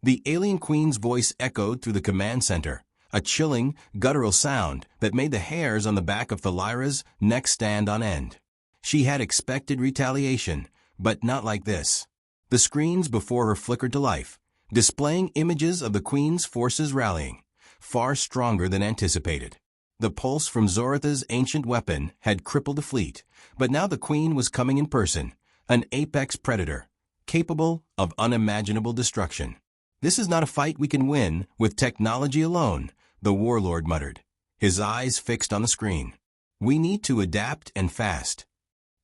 The alien queen's voice echoed through the command center, a chilling, guttural sound that made the hairs on the back of Thalira's neck stand on end. She had expected retaliation, but not like this. The screens before her flickered to life, displaying images of the queen's forces rallying, far stronger than anticipated. The pulse from Zoratha's ancient weapon had crippled the fleet, but now the queen was coming in person, an apex predator, capable of unimaginable destruction. "This is not a fight we can win with technology alone," the warlord muttered, his eyes fixed on the screen. "We need to adapt and fast."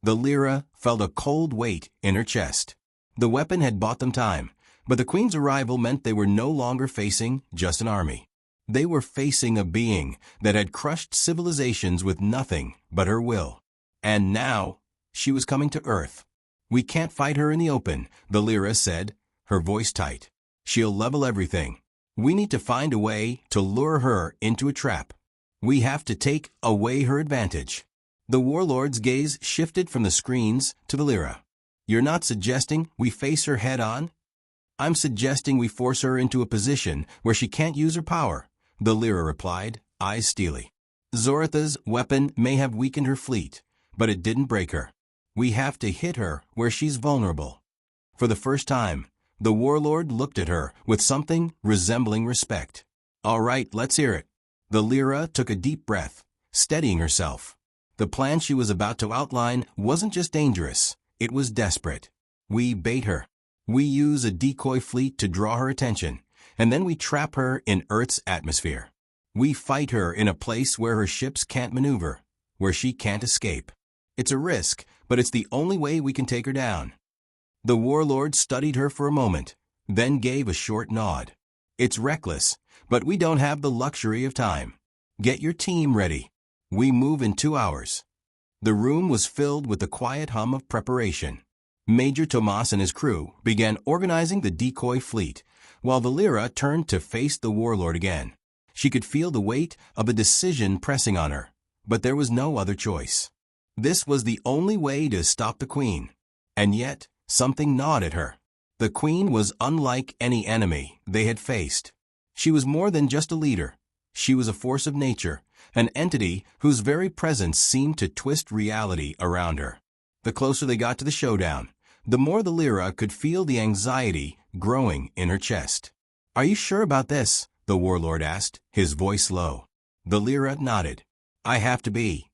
The Lyra felt a cold weight in her chest. The weapon had bought them time, but the queen's arrival meant they were no longer facing just an army. They were facing a being that had crushed civilizations with nothing but her will. And now, she was coming to Earth. "We can't fight her in the open," the Lyra said, her voice tight. "She'll level everything. We need to find a way to lure her into a trap. We have to take away her advantage." The warlord's gaze shifted from the screens to the Lyra. "You're not suggesting we face her head-on?" "I'm suggesting we force her into a position where she can't use her power," the Lyra replied, eyes steely. "Zoratha's weapon may have weakened her fleet, but it didn't break her. We have to hit her where she's vulnerable." For the first time, the warlord looked at her with something resembling respect. "All right, let's hear it." The Lyra took a deep breath, steadying herself. The plan she was about to outline wasn't just dangerous, it was desperate. "We bait her. We use a decoy fleet to draw her attention, and then we trap her in Earth's atmosphere. We fight her in a place where her ships can't maneuver, where she can't escape. It's a risk, but it's the only way we can take her down." The warlord studied her for a moment, then gave a short nod. "It's reckless, but we don't have the luxury of time. Get your team ready. We move in 2 hours." The room was filled with the quiet hum of preparation. Major Tomas and his crew began organizing the decoy fleet, while the Lyra turned to face the warlord again. She could feel the weight of a decision pressing on her, but there was no other choice. This was the only way to stop the queen. And yet, something gnawed at her. The queen was unlike any enemy they had faced. She was more than just a leader. She was a force of nature, an entity whose very presence seemed to twist reality around her. The closer they got to the showdown, the more the Lyra could feel the anxiety growing in her chest. "Are you sure about this?" the warlord asked, his voice low. The Lyra nodded. "I have to be."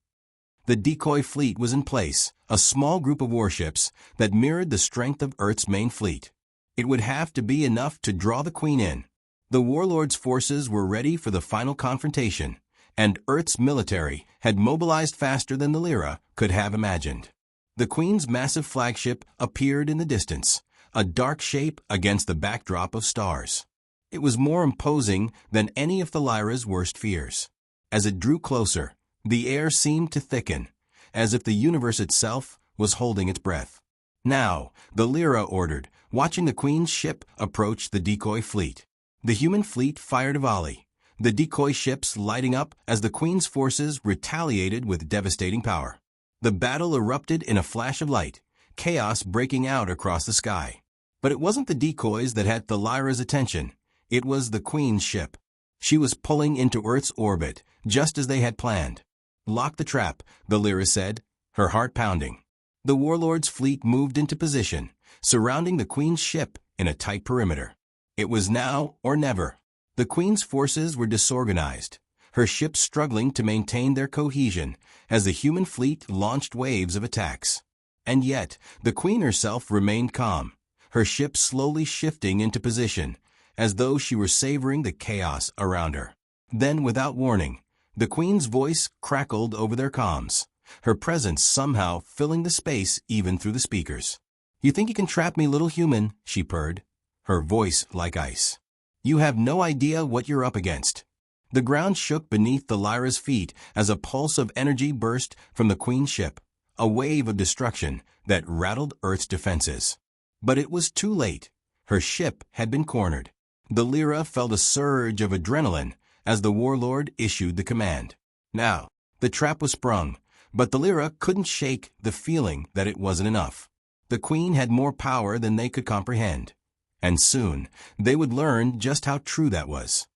The decoy fleet was in place, a small group of warships that mirrored the strength of Earth's main fleet. It would have to be enough to draw the queen in. The warlord's forces were ready for the final confrontation, and Earth's military had mobilized faster than the Lyra could have imagined. The queen's massive flagship appeared in the distance, a dark shape against the backdrop of stars. It was more imposing than any of the Lyra's worst fears. As it drew closer, the air seemed to thicken, as if the universe itself was holding its breath. "Now," the Lyra ordered, watching the queen's ship approach the decoy fleet. The human fleet fired a volley, the decoy ships lighting up as the queen's forces retaliated with devastating power. The battle erupted in a flash of light, chaos breaking out across the sky. But it wasn't the decoys that had the Lyra's attention. It was the queen's ship. She was pulling into Earth's orbit, just as they had planned. "Lock the trap," the Lyra said, her heart pounding. The warlord's fleet moved into position, surrounding the queen's ship in a tight perimeter. It was now or never. The queen's forces were disorganized, her ships struggling to maintain their cohesion as the human fleet launched waves of attacks. And yet, the queen herself remained calm, her ship slowly shifting into position, as though she were savoring the chaos around her. Then, without warning, the queen's voice crackled over their comms, her presence somehow filling the space even through the speakers. "You think you can trap me, little human?" she purred, her voice like ice. "You have no idea what you're up against." The ground shook beneath the Lyra's feet as a pulse of energy burst from the queen's ship, a wave of destruction that rattled Earth's defenses. But it was too late. Her ship had been cornered. The Lyra felt a surge of adrenaline as the warlord issued the command. Now, the trap was sprung, but the Lyra couldn't shake the feeling that it wasn't enough. The queen had more power than they could comprehend. And soon, they would learn just how true that was.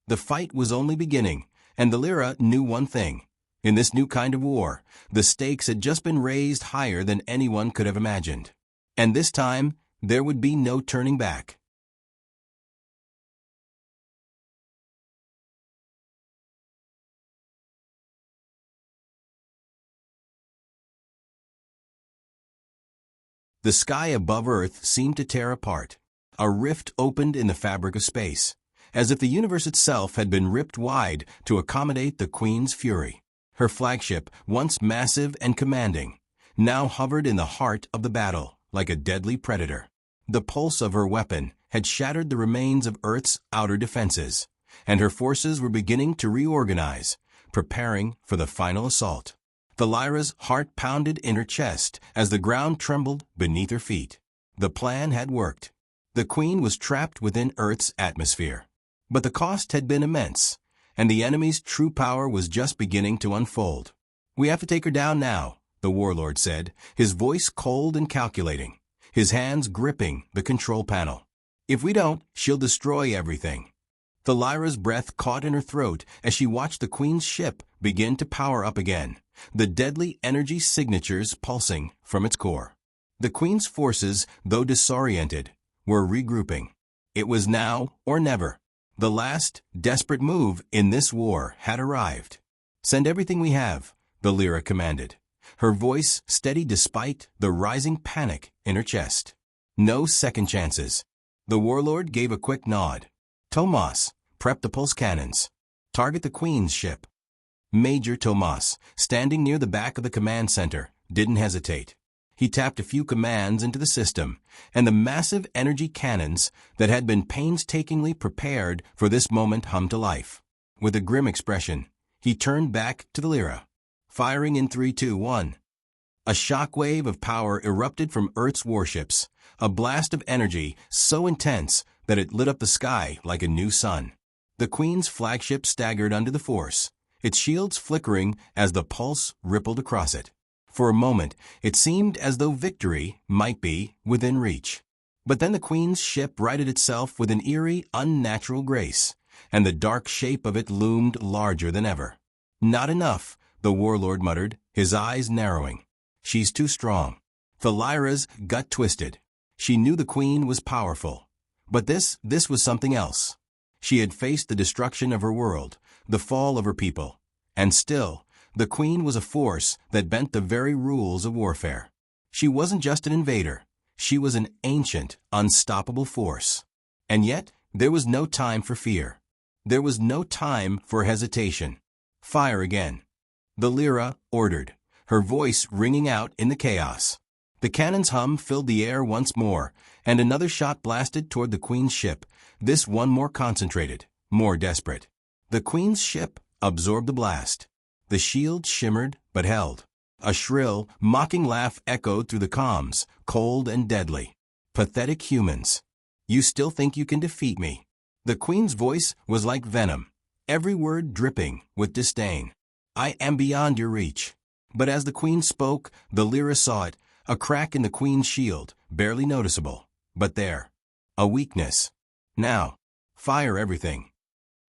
The fight was only beginning, and the Lyra knew one thing. In this new kind of war, the stakes had just been raised higher than anyone could have imagined. And this time, there would be no turning back. The sky above Earth seemed to tear apart. A rift opened in the fabric of space, as if the universe itself had been ripped wide to accommodate the Queen's fury. Her flagship, once massive and commanding, now hovered in the heart of the battle, like a deadly predator. The pulse of her weapon had shattered the remains of Earth's outer defenses, and her forces were beginning to reorganize, preparing for the final assault. The Lyra's heart pounded in her chest as the ground trembled beneath her feet. The plan had worked. The Queen was trapped within Earth's atmosphere. But the cost had been immense, and the enemy's true power was just beginning to unfold. "We have to take her down now," the warlord said, his voice cold and calculating, his hands gripping the control panel. "If we don't, she'll destroy everything." The Lyra's breath caught in her throat as she watched the Queen's ship begin to power up again, the deadly energy signatures pulsing from its core. The Queen's forces, though disoriented, were regrouping. It was now or never. The last, desperate move in this war had arrived. "Send everything we have," the Lyra commanded, her voice steady despite the rising panic in her chest. "No second chances." The warlord gave a quick nod. "Tomas, prep the pulse cannons. Target the Queen's ship." Major Tomas, standing near the back of the command center, didn't hesitate. He tapped a few commands into the system, and the massive energy cannons that had been painstakingly prepared for this moment hummed to life. With a grim expression, he turned back to the Lyra. "Firing in 3, 2, 1. A shockwave of power erupted from Earth's warships, a blast of energy so intense that it lit up the sky like a new sun. The Queen's flagship staggered under the force, its shields flickering as the pulse rippled across it. For a moment, it seemed as though victory might be within reach. But then the Queen's ship righted itself with an eerie, unnatural grace, and the dark shape of it loomed larger than ever. "Not enough," the warlord muttered, his eyes narrowing. "She's too strong." The Lyra's gut twisted. She knew the Queen was powerful. But this was something else. She had faced the destruction of her world, the fall of her people, and still, the Queen was a force that bent the very rules of warfare. She wasn't just an invader. She was an ancient, unstoppable force. And yet, there was no time for fear. There was no time for hesitation. "Fire again," the Lyra ordered, her voice ringing out in the chaos. The cannon's hum filled the air once more, and another shot blasted toward the Queen's ship, this one more concentrated, more desperate. The Queen's ship absorbed the blast. The shield shimmered but held. A shrill, mocking laugh echoed through the comms, cold and deadly. "Pathetic humans. You still think you can defeat me?" The Queen's voice was like venom, every word dripping with disdain. "I am beyond your reach." But as the Queen spoke, the Lyra saw it, a crack in the Queen's shield, barely noticeable, but there. A weakness. "Now, fire everything,"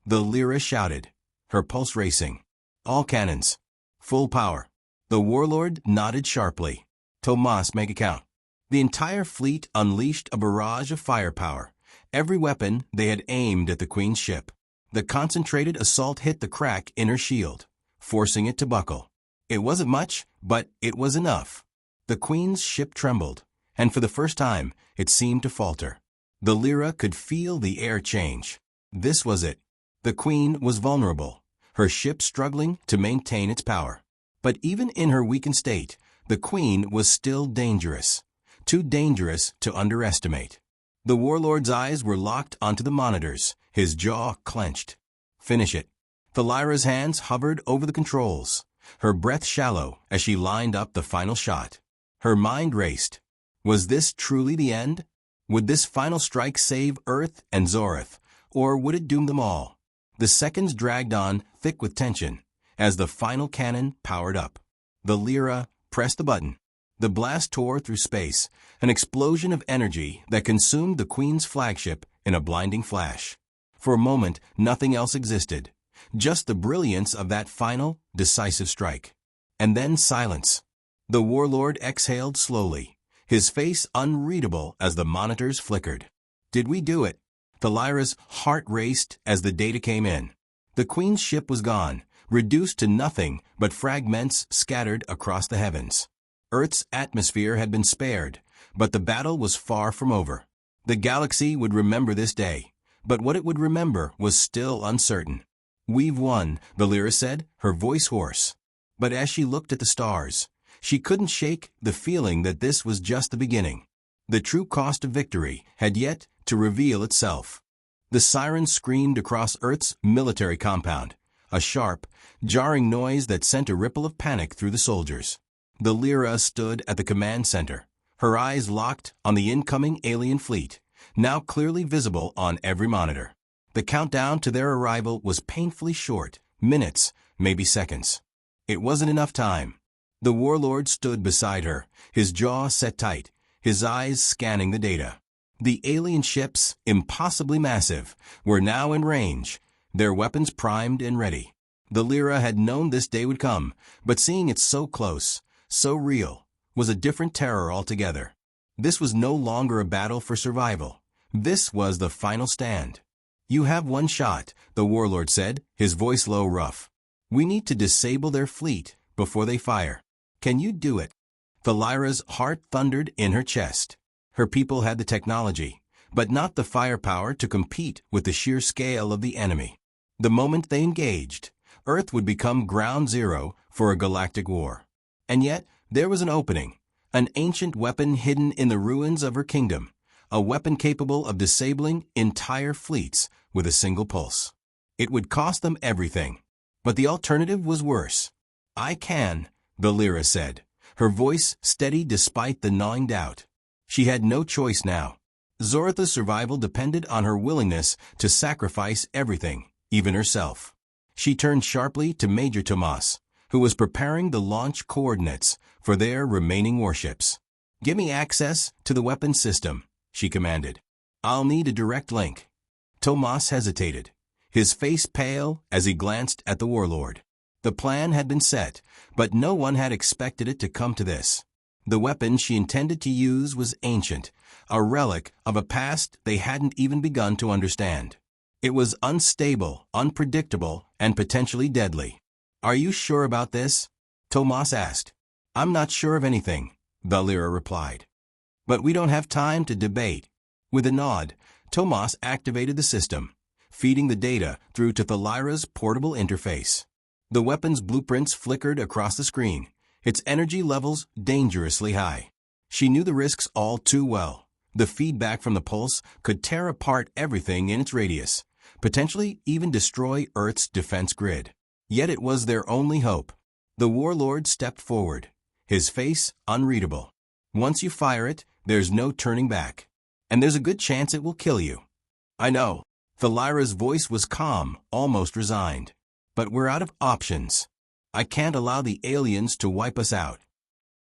the Lyra shouted, her pulse racing. "All cannons. Full power." The warlord nodded sharply. "Tomas, make it count." The entire fleet unleashed a barrage of firepower, every weapon they had aimed at the Queen's ship. The concentrated assault hit the crack in her shield, forcing it to buckle. It wasn't much, but it was enough. The Queen's ship trembled, and for the first time, it seemed to falter. The Lyra could feel the air change. This was it. The Queen was vulnerable, her ship struggling to maintain its power. But even in her weakened state, the Queen was still dangerous, too dangerous to underestimate. The warlord's eyes were locked onto the monitors, his jaw clenched. "Finish it." The Lyra's hands hovered over the controls, her breath shallow as she lined up the final shot. Her mind raced. Was this truly the end? Would this final strike save Earth and Zorith, or would it doom them all? The seconds dragged on, thick with tension, as the final cannon powered up. The Lyra pressed the button. The blast tore through space, an explosion of energy that consumed the Queen's flagship in a blinding flash. For a moment, nothing else existed, just the brilliance of that final, decisive strike. And then silence. The warlord exhaled slowly, his face unreadable as the monitors flickered. Did we do it? Thalira's heart raced as the data came in. The Queen's ship was gone, reduced to nothing but fragments scattered across the heavens. Earth's atmosphere had been spared, but the battle was far from over. The galaxy would remember this day, but what it would remember was still uncertain. "We've won," Valera said, her voice hoarse. But as she looked at the stars, she couldn't shake the feeling that this was just the beginning. The true cost of victory had yet to reveal itself. The siren screamed across Earth's military compound, a sharp, jarring noise that sent a ripple of panic through the soldiers. The Lyra stood at the command center, her eyes locked on the incoming alien fleet, now clearly visible on every monitor. The countdown to their arrival was painfully short, minutes, maybe seconds. It wasn't enough time. The warlord stood beside her, his jaw set tight, his eyes scanning the data. The alien ships, impossibly massive, were now in range, their weapons primed and ready. The Lyra had known this day would come, but seeing it so close, so real, was a different terror altogether. This was no longer a battle for survival. This was the final stand. "You have one shot," the warlord said, his voice low, rough. "We need to disable their fleet before they fire. Can you do it?" Thalira's heart thundered in her chest. Her people had the technology, but not the firepower to compete with the sheer scale of the enemy. The moment they engaged, Earth would become ground zero for a galactic war. And yet, there was an opening, an ancient weapon hidden in the ruins of her kingdom, a weapon capable of disabling entire fleets with a single pulse. It would cost them everything, but the alternative was worse. "I can," Valera said, her voice steady despite the gnawing doubt. She had no choice now. Zoratha's survival depended on her willingness to sacrifice everything, even herself. She turned sharply to Major Tomas, who was preparing the launch coordinates for their remaining warships. "Give me access to the weapons system," she commanded. "I'll need a direct link." Tomas hesitated, his face pale as he glanced at the warlord. The plan had been set, but no one had expected it to come to this. The weapon she intended to use was ancient, a relic of a past they hadn't even begun to understand. It was unstable, unpredictable, and potentially deadly. "Are you sure about this?" Tomas asked. "I'm not sure of anything," Valera replied. "But we don't have time to debate." With a nod, Tomas activated the system, feeding the data through to Thalira's portable interface. The weapon's blueprints flickered across the screen, its energy levels dangerously high. She knew the risks all too well. The feedback from the pulse could tear apart everything in its radius, potentially even destroy Earth's defense grid. Yet it was their only hope. The warlord stepped forward, his face unreadable. "Once you fire it, there's no turning back. And there's a good chance it will kill you." "I know." Thalira's voice was calm, almost resigned. "But we're out of options. I can't allow the aliens to wipe us out."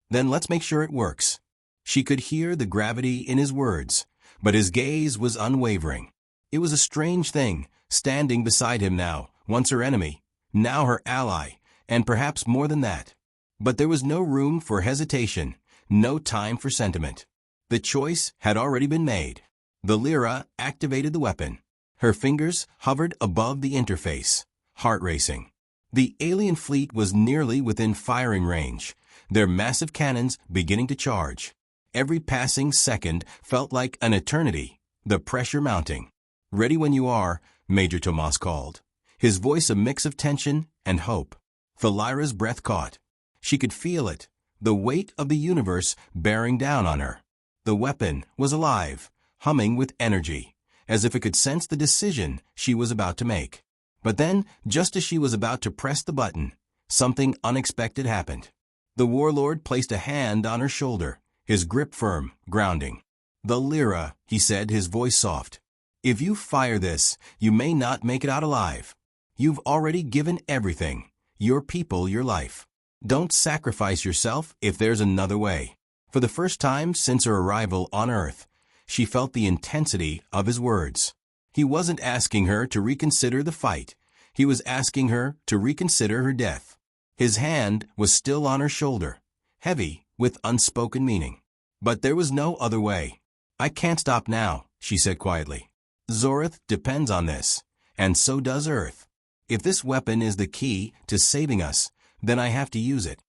"Then let's make sure it works." She could hear the gravity in his words, but his gaze was unwavering. It was a strange thing, standing beside him now, once her enemy, now her ally, and perhaps more than that. But there was no room for hesitation, no time for sentiment. The choice had already been made. The Lyra activated the weapon. Her fingers hovered above the interface, heart racing. The alien fleet was nearly within firing range, their massive cannons beginning to charge. Every passing second felt like an eternity, the pressure mounting. "Ready when you are," Major Tomas called, his voice a mix of tension and hope. Thalira's breath caught. She could feel it, the weight of the universe bearing down on her. The weapon was alive, humming with energy, as if it could sense the decision she was about to make. But then, just as she was about to press the button, something unexpected happened. The warlord placed a hand on her shoulder, his grip firm, grounding. "The Lyra," he said, his voice soft. "If you fire this, you may not make it out alive. You've already given everything, your people, your life. Don't sacrifice yourself if there's another way." For the first time since her arrival on Earth, she felt the intensity of his words. He wasn't asking her to reconsider the fight. He was asking her to reconsider her death. His hand was still on her shoulder, heavy with unspoken meaning. But there was no other way. "I can't stop now," she said quietly. "Zorith depends on this, and so does Earth. If this weapon is the key to saving us, then I have to use it."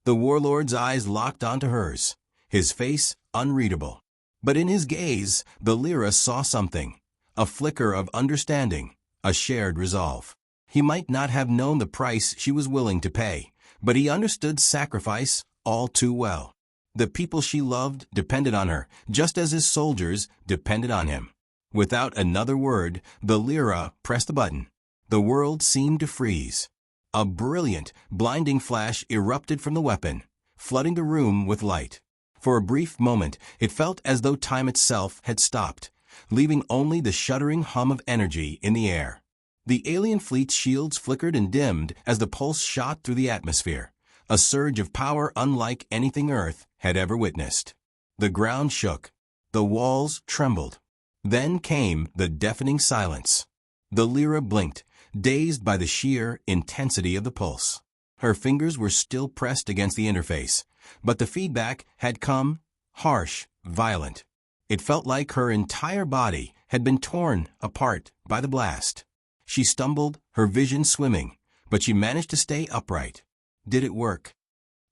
The warlord's eyes locked onto hers, his face unreadable. But in his gaze, the Lyra saw something, a flicker of understanding, a shared resolve. He might not have known the price she was willing to pay, but he understood sacrifice all too well. The people she loved depended on her, just as his soldiers depended on him. Without another word, the Lyra pressed the button. The world seemed to freeze. A brilliant, blinding flash erupted from the weapon, flooding the room with light. For a brief moment, it felt as though time itself had stopped, leaving only the shuddering hum of energy in the air. The alien fleet's shields flickered and dimmed as the pulse shot through the atmosphere, a surge of power unlike anything Earth had ever witnessed. The ground shook. The walls trembled. Then came the deafening silence. The Lyra blinked, dazed by the sheer intensity of the pulse. Her fingers were still pressed against the interface, but the feedback had come, harsh, violent. It felt like her entire body had been torn apart by the blast. She stumbled, her vision swimming, but she managed to stay upright. "Did it work?"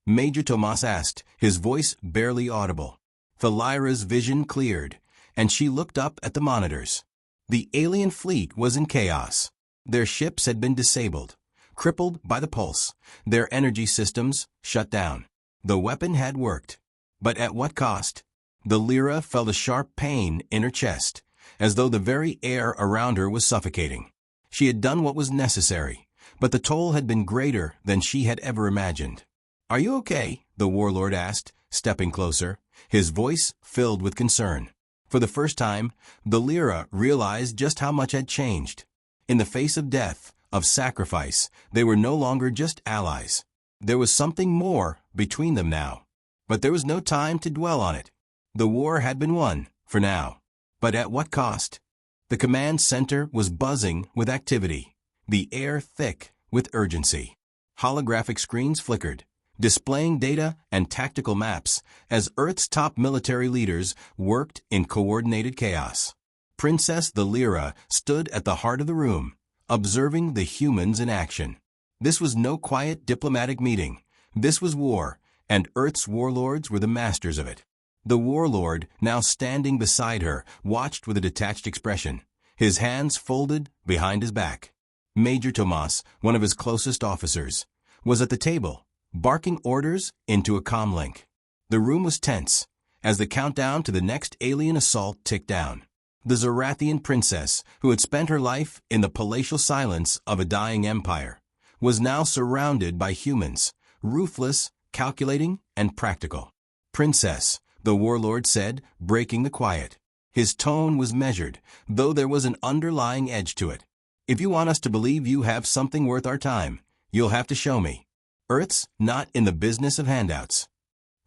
Major Tomas asked, his voice barely audible. The Lyra's vision cleared, and she looked up at the monitors. The alien fleet was in chaos. Their ships had been disabled, crippled by the pulse, their energy systems shut down. The weapon had worked. But at what cost? The Lyra felt a sharp pain in her chest, as though the very air around her was suffocating. She had done what was necessary, but the toll had been greater than she had ever imagined. "Are you okay?" the warlord asked, stepping closer, his voice filled with concern. For the first time, the Lyra realized just how much had changed. In the face of death, of sacrifice, they were no longer just allies. There was something more between them now. But there was no time to dwell on it. The war had been won, for now. But at what cost? The command center was buzzing with activity, the air thick with urgency. Holographic screens flickered, displaying data and tactical maps as Earth's top military leaders worked in coordinated chaos. Princess the Lyra stood at the heart of the room, observing the humans in action. This was no quiet diplomatic meeting. This was war, and Earth's warlords were the masters of it. The warlord, now standing beside her, watched with a detached expression, his hands folded behind his back. Major Tomas, one of his closest officers, was at the table, barking orders into a comlink. The room was tense, as the countdown to the next alien assault ticked down. The Zorathian princess, who had spent her life in the palatial silence of a dying empire, was now surrounded by humans, ruthless, calculating, and practical. "Princess," the warlord said, breaking the quiet. His tone was measured, though there was an underlying edge to it. "If you want us to believe you have something worth our time, you'll have to show me. Earth's not in the business of handouts."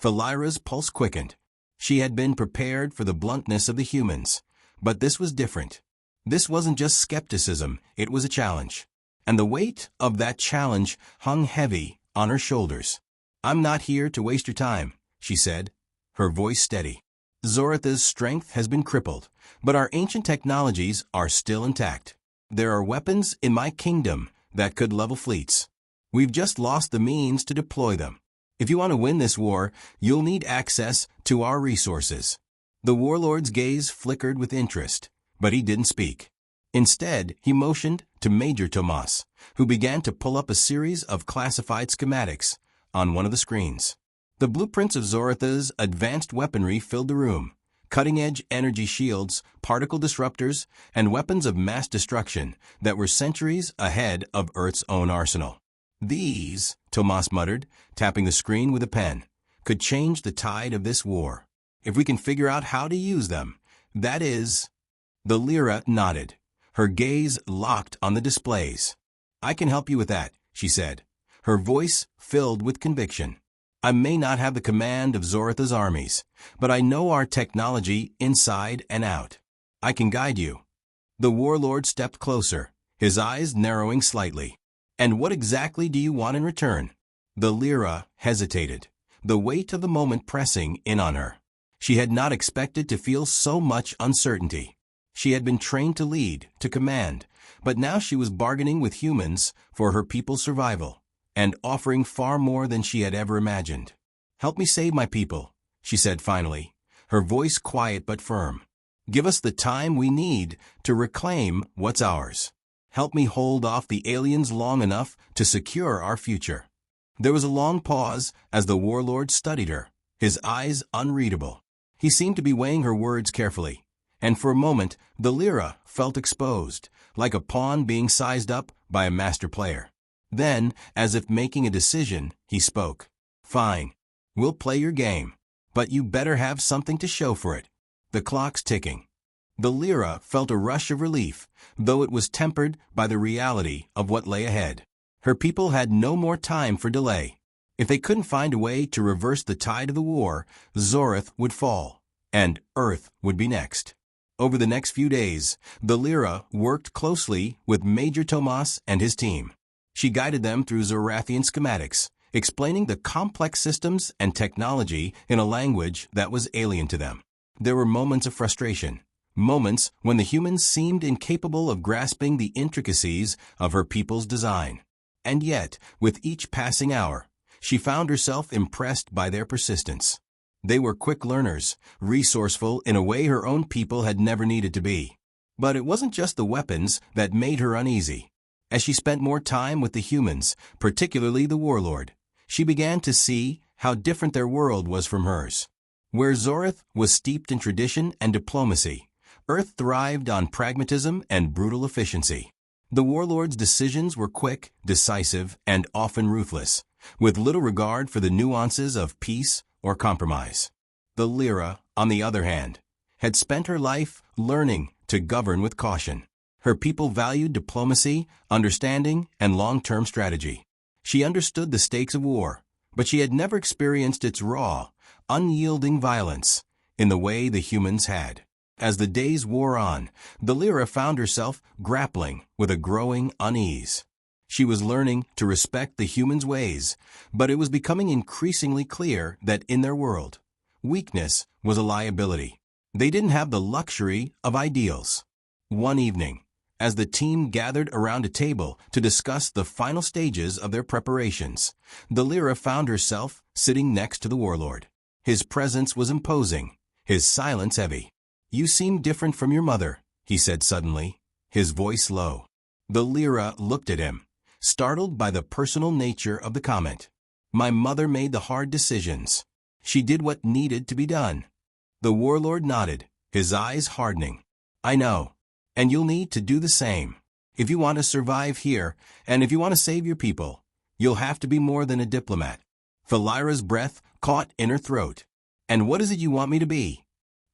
Lyra's pulse quickened. She had been prepared for the bluntness of the humans, but this was different. This wasn't just skepticism, it was a challenge. And the weight of that challenge hung heavy on her shoulders. "I'm not here to waste your time," she said, her voice steady. "Zoratha's strength has been crippled, but our ancient technologies are still intact. There are weapons in my kingdom that could level fleets. We've just lost the means to deploy them. If you want to win this war, you'll need access to our resources." The warlord's gaze flickered with interest, but he didn't speak. Instead, he motioned to Major Tomas, who began to pull up a series of classified schematics on one of the screens. The blueprints of Zoratha's advanced weaponry filled the room, cutting-edge energy shields, particle disruptors, and weapons of mass destruction that were centuries ahead of Earth's own arsenal. "These," Tomas muttered, tapping the screen with a pen, "could change the tide of this war. If we can figure out how to use them, that is—" The Lyra nodded, her gaze locked on the displays. "I can help you with that," she said, her voice filled with conviction. I may not have the command of Zoratha's armies, but I know our technology inside and out. I can guide you." The warlord stepped closer, his eyes narrowing slightly. "And what exactly do you want in return?" The Lyra hesitated, the weight of the moment pressing in on her. She had not expected to feel so much uncertainty. She had been trained to lead, to command, but now she was bargaining with humans for her people's survival, and offering far more than she had ever imagined. "Help me save my people," she said finally, her voice quiet but firm. "Give us the time we need to reclaim what's ours. Help me hold off the aliens long enough to secure our future." There was a long pause as the warlord studied her, his eyes unreadable. He seemed to be weighing her words carefully, and for a moment the Lyra felt exposed, like a pawn being sized up by a master player. Then, as if making a decision, he spoke. "Fine. We'll play your game. But you better have something to show for it. The clock's ticking." The Lyra felt a rush of relief, though it was tempered by the reality of what lay ahead. Her people had no more time for delay. If they couldn't find a way to reverse the tide of the war, Zorath would fall, and Earth would be next. Over the next few days, the Lyra worked closely with Major Tomas and his team. She guided them through Zorathian schematics, explaining the complex systems and technology in a language that was alien to them. There were moments of frustration, moments when the humans seemed incapable of grasping the intricacies of her people's design. And yet, with each passing hour, she found herself impressed by their persistence. They were quick learners, resourceful in a way her own people had never needed to be. But it wasn't just the weapons that made her uneasy. As she spent more time with the humans, particularly the warlord, she began to see how different their world was from hers. Where Zorath was steeped in tradition and diplomacy, Earth thrived on pragmatism and brutal efficiency. The warlord's decisions were quick, decisive, and often ruthless, with little regard for the nuances of peace or compromise. The Lyra, on the other hand, had spent her life learning to govern with caution. Her people valued diplomacy, understanding, and long-term strategy. She understood the stakes of war, but she had never experienced its raw, unyielding violence in the way the humans had. As the days wore on, the Lyra found herself grappling with a growing unease. She was learning to respect the humans' ways, but it was becoming increasingly clear that in their world, weakness was a liability. They didn't have the luxury of ideals. One evening, as the team gathered around a table to discuss the final stages of their preparations, the Lyra found herself sitting next to the warlord. His presence was imposing, his silence heavy. "You seem different from your mother," he said suddenly, his voice low. The Lyra looked at him, startled by the personal nature of the comment. "My mother made the hard decisions. She did what needed to be done." The warlord nodded, his eyes hardening. "I know, and you'll need to do the same. If you want to survive here, and if you want to save your people, you'll have to be more than a diplomat." Lyra's breath caught in her throat. "And what is it you want me to be?"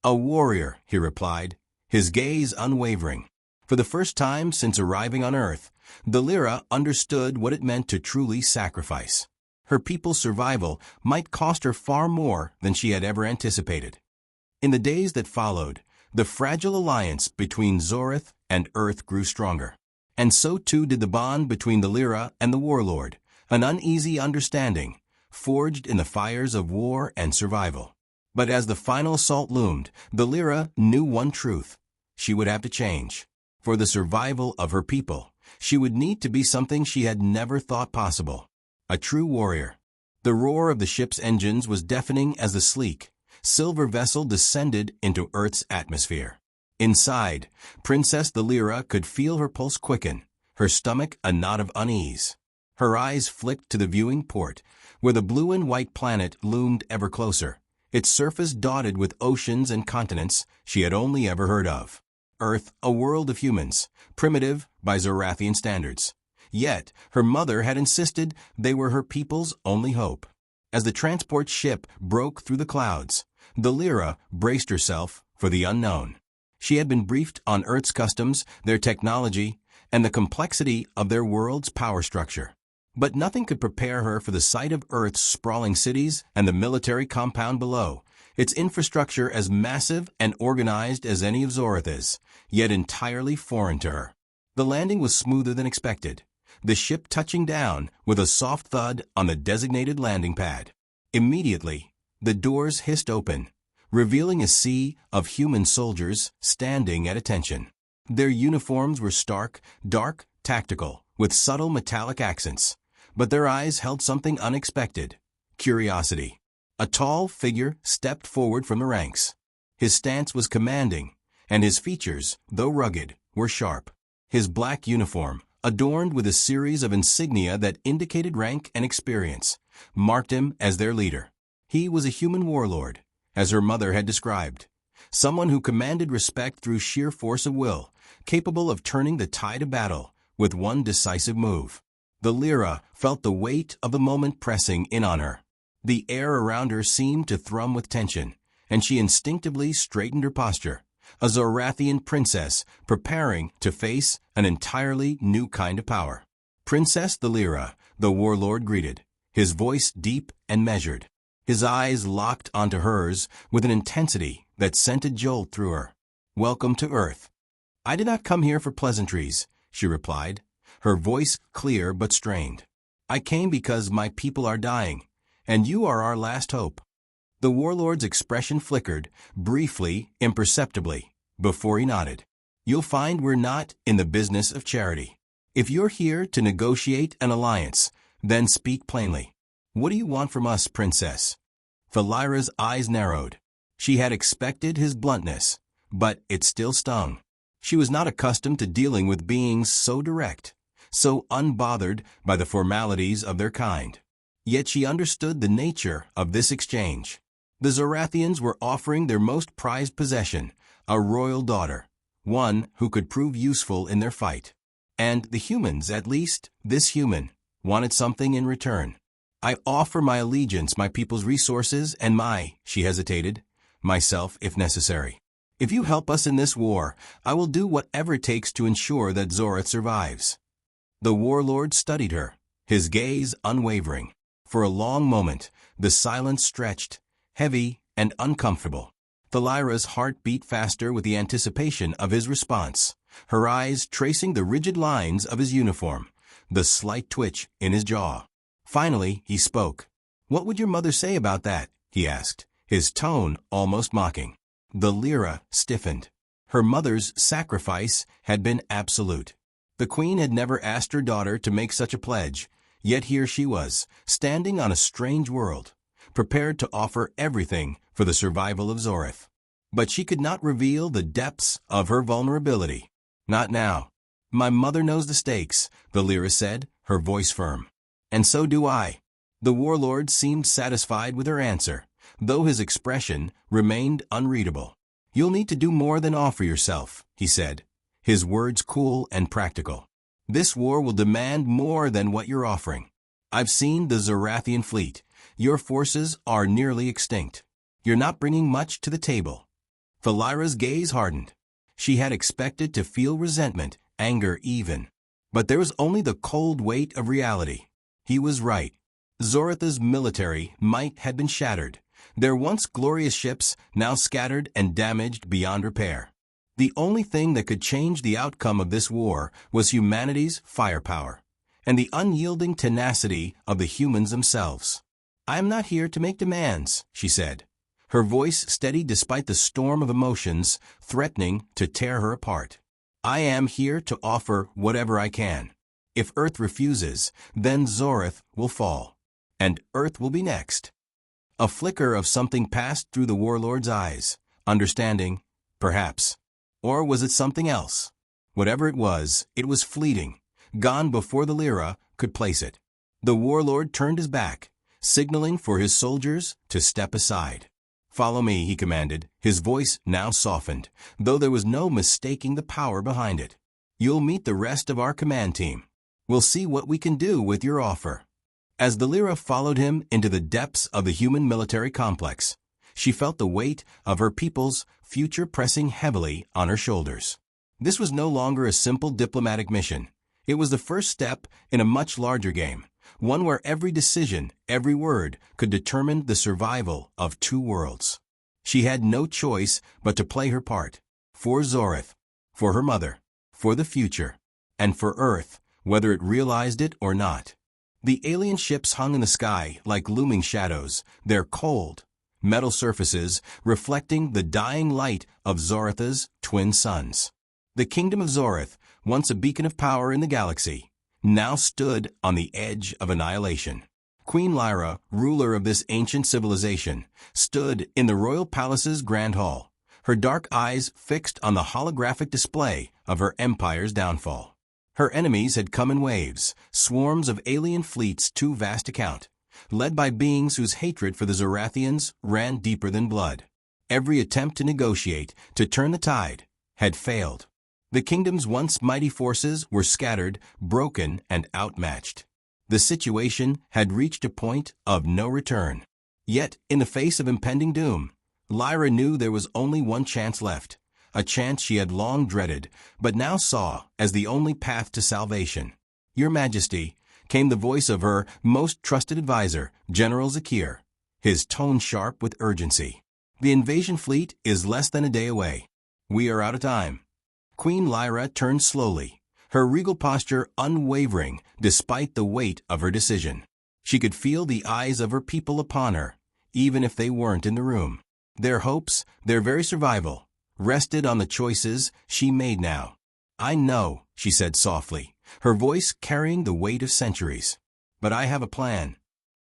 "A warrior," he replied, his gaze unwavering. For the first time since arriving on Earth, the Lyra understood what it meant to truly sacrifice. Her people's survival might cost her far more than she had ever anticipated. In the days that followed, the fragile alliance between Zorath and Earth grew stronger. And so too did the bond between the Lyra and the warlord, an uneasy understanding, forged in the fires of war and survival. But as the final assault loomed, the Lyra knew one truth. She would have to change. For the survival of her people, she would need to be something she had never thought possible. A true warrior. The roar of the ship's engines was deafening as the sleek, silver vessel descended into Earth's atmosphere. Inside, Princess the Lyra could feel her pulse quicken, her stomach a knot of unease. Her eyes flicked to the viewing port, where the blue and white planet loomed ever closer, its surface dotted with oceans and continents she had only ever heard of. Earth, a world of humans, primitive by Zorathian standards. Yet, her mother had insisted they were her people's only hope. As the transport ship broke through the clouds, the Lyra braced herself for the unknown. She had been briefed on Earth's customs, their technology, and the complexity of their world's power structure. But nothing could prepare her for the sight of Earth's sprawling cities and the military compound below, its infrastructure as massive and organized as any of Zorath's, yet entirely foreign to her. The landing was smoother than expected, the ship touching down with a soft thud on the designated landing pad. Immediately, the doors hissed open, revealing a sea of human soldiers standing at attention. Their uniforms were stark, dark, tactical, with subtle metallic accents, but their eyes held something unexpected: curiosity. A tall figure stepped forward from the ranks. His stance was commanding, and his features, though rugged, were sharp. His black uniform, adorned with a series of insignia that indicated rank and experience, marked him as their leader. He was a human warlord, as her mother had described, someone who commanded respect through sheer force of will, capable of turning the tide of battle with one decisive move. The Lyra felt the weight of the moment pressing in on her. The air around her seemed to thrum with tension, and she instinctively straightened her posture, a Zorathian princess preparing to face an entirely new kind of power. "Princess the Lyra," the warlord greeted, his voice deep and measured. His eyes locked onto hers with an intensity that sent a jolt through her. "Welcome to Earth." "I did not come here for pleasantries," she replied, her voice clear but strained. "I came because my people are dying, and you are our last hope." The warlord's expression flickered, briefly, imperceptibly, before he nodded. "You'll find we're not in the business of charity. If you're here to negotiate an alliance, then speak plainly. What do you want from us, princess?" Lyra's eyes narrowed. She had expected his bluntness, but it still stung. She was not accustomed to dealing with beings so direct, so unbothered by the formalities of their kind. Yet she understood the nature of this exchange. The Zorathians were offering their most prized possession, a royal daughter, one who could prove useful in their fight. And the humans, at least this human, wanted something in return. "I offer my allegiance, my people's resources, and she hesitated, myself if necessary. If you help us in this war, I will do whatever it takes to ensure that Zorath survives." The warlord studied her, his gaze unwavering. For a long moment, the silence stretched, heavy and uncomfortable. Lyra's heart beat faster with the anticipation of his response, her eyes tracing the rigid lines of his uniform, the slight twitch in his jaw. Finally, he spoke. "What would your mother say about that?" he asked, his tone almost mocking. The Lyra stiffened. Her mother's sacrifice had been absolute. The queen had never asked her daughter to make such a pledge, yet here she was, standing on a strange world, prepared to offer everything for the survival of Zorath. But she could not reveal the depths of her vulnerability. "Not now." "My mother knows the stakes," the Lyra said, her voice firm. "And so do I." The warlord seemed satisfied with her answer, though his expression remained unreadable. "You'll need to do more than offer yourself," he said, his words cool and practical. "This war will demand more than what you're offering. I've seen the Zorathian fleet. Your forces are nearly extinct. You're not bringing much to the table." Lyra's gaze hardened. She had expected to feel resentment, anger even. But there was only the cold weight of reality. He was right. Zorath's military might had been shattered, their once glorious ships now scattered and damaged beyond repair. The only thing that could change the outcome of this war was humanity's firepower, and the unyielding tenacity of the humans themselves. "I am not here to make demands," she said, her voice steady despite the storm of emotions threatening to tear her apart. "I am here to offer whatever I can. If Earth refuses, then Zorath will fall, and Earth will be next." A flicker of something passed through the warlord's eyes, understanding, perhaps. Or was it something else? Whatever it was fleeting, gone before the Lyra could place it. The warlord turned his back, signaling for his soldiers to step aside. "Follow me," he commanded, his voice now softened, though there was no mistaking the power behind it. "You'll meet the rest of our command team. We'll see what we can do with your offer." As the Lyra followed him into the depths of the human military complex, she felt the weight of her people's future pressing heavily on her shoulders. This was no longer a simple diplomatic mission. It was the first step in a much larger game, one where every decision, every word, could determine the survival of two worlds. She had no choice but to play her part. For Zorith, for her mother, for the future, and for Earth, whether it realized it or not. The alien ships hung in the sky like looming shadows, their cold, metal surfaces reflecting the dying light of Zoritha's twin suns. The kingdom of Zorith, once a beacon of power in the galaxy, now stood on the edge of annihilation. Queen Lyra, ruler of this ancient civilization, stood in the royal palace's grand hall, her dark eyes fixed on the holographic display of her empire's downfall. Her enemies had come in waves, swarms of alien fleets too vast to count, led by beings whose hatred for the Zorathians ran deeper than blood. Every attempt to negotiate, to turn the tide, had failed. The kingdom's once mighty forces were scattered, broken, and outmatched. The situation had reached a point of no return. Yet, in the face of impending doom, Lyra knew there was only one chance left, a chance she had long dreaded, but now saw as the only path to salvation. "Your Majesty," came the voice of her most trusted advisor, General Zakir, his tone sharp with urgency. "The invasion fleet is less than a day away. We are out of time." Queen Lyra turned slowly, her regal posture unwavering despite the weight of her decision. She could feel the eyes of her people upon her, even if they weren't in the room. Their hopes, their very survival, rested on the choices she made now. "I know," she said softly, her voice carrying the weight of centuries. "But I have a plan."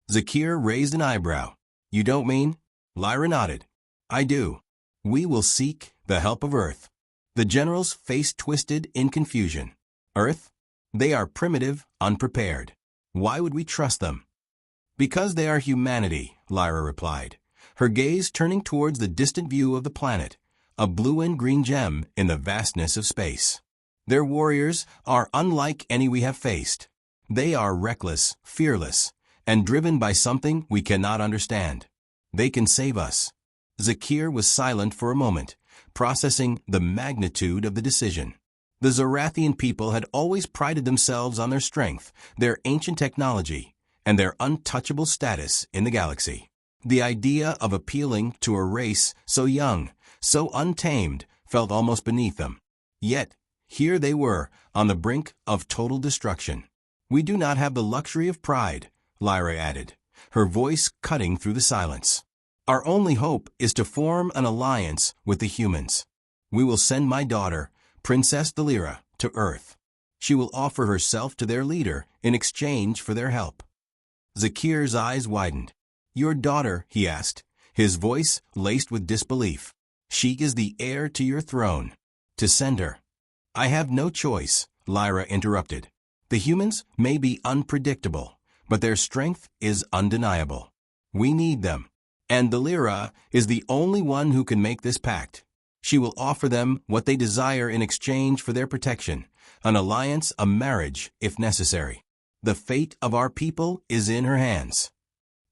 Zakir raised an eyebrow. "You don't mean?" Lyra nodded. "I do. We will seek the help of Earth." The general's face twisted in confusion. "Earth? They are primitive, unprepared. Why would we trust them?" "Because they are humanity," Lyra replied, her gaze turning towards the distant view of the planet, a blue and green gem in the vastness of space. "Their warriors are unlike any we have faced. They are reckless, fearless, and driven by something we cannot understand. They can save us." Zakir was silent for a moment, processing the magnitude of the decision. The Zorathian people had always prided themselves on their strength, their ancient technology, and their untouchable status in the galaxy. The idea of appealing to a race so young, so untamed, felt almost beneath them. Yet, here they were, on the brink of total destruction. "We do not have the luxury of pride," Lyra added, her voice cutting through the silence. "Our only hope is to form an alliance with the humans. We will send my daughter, Princess Delira, to Earth. She will offer herself to their leader in exchange for their help." Zakir's eyes widened. "Your daughter?" he asked, his voice laced with disbelief. "She is the heir to your throne. To send her." "I have no choice," Lyra interrupted. "The humans may be unpredictable, but their strength is undeniable. We need them. And Delira is the only one who can make this pact. She will offer them what they desire in exchange for their protection, an alliance, a marriage, if necessary. The fate of our people is in her hands."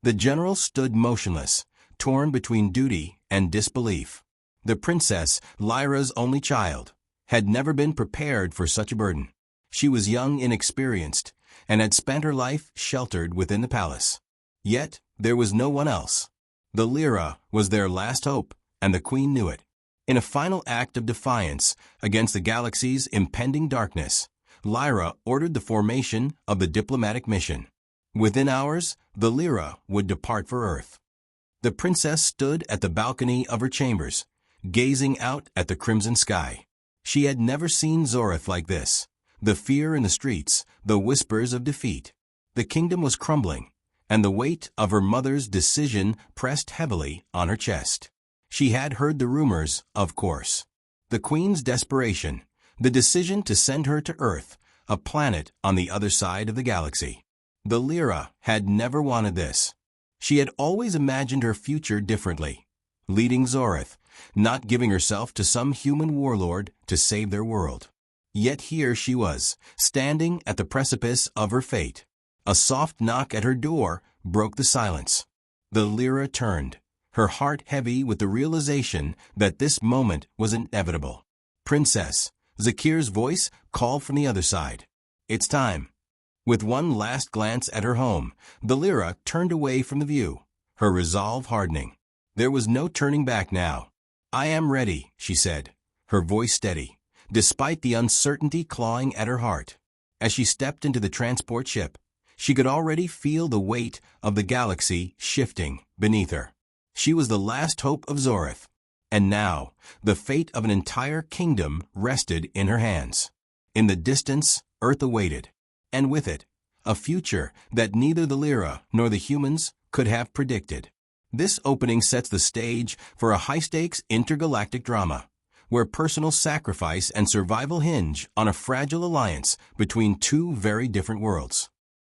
The general stood motionless, torn between duty and disbelief. The princess, Lyra's only child, had never been prepared for such a burden. She was young, inexperienced, and had spent her life sheltered within the palace. Yet there was no one else. The Lyra was their last hope, and the queen knew it. In a final act of defiance against the galaxy's impending darkness, Lyra ordered the formation of the diplomatic mission. Within hours, the Lyra would depart for Earth. The princess stood at the balcony of her chambers, gazing out at the crimson sky. She had never seen Zorith like this. The fear in the streets, the whispers of defeat. The kingdom was crumbling, and the weight of her mother's decision pressed heavily on her chest. She had heard the rumors, of course. The queen's desperation, the decision to send her to Earth, a planet on the other side of the galaxy. The Lyra had never wanted this. She had always imagined her future differently, leading Zorith, not giving herself to some human warlord to save their world. Yet here she was, standing at the precipice of her fate. A soft knock at her door broke the silence. The Lyra turned, her heart heavy with the realization that this moment was inevitable. "Princess," Zakir's voice called from the other side. "It's time." With one last glance at her home, the Lyra turned away from the view, her resolve hardening. There was no turning back now. "I am ready," she said, her voice steady, despite the uncertainty clawing at her heart. As she stepped into the transport ship, she could already feel the weight of the galaxy shifting beneath her. She was the last hope of Zorith, and now the fate of an entire kingdom rested in her hands. In the distance, Earth awaited, and with it, a future that neither the Lyra nor the humans could have predicted. This opening sets the stage for a high-stakes intergalactic drama, where personal sacrifice and survival hinge on a fragile alliance between two very different worlds.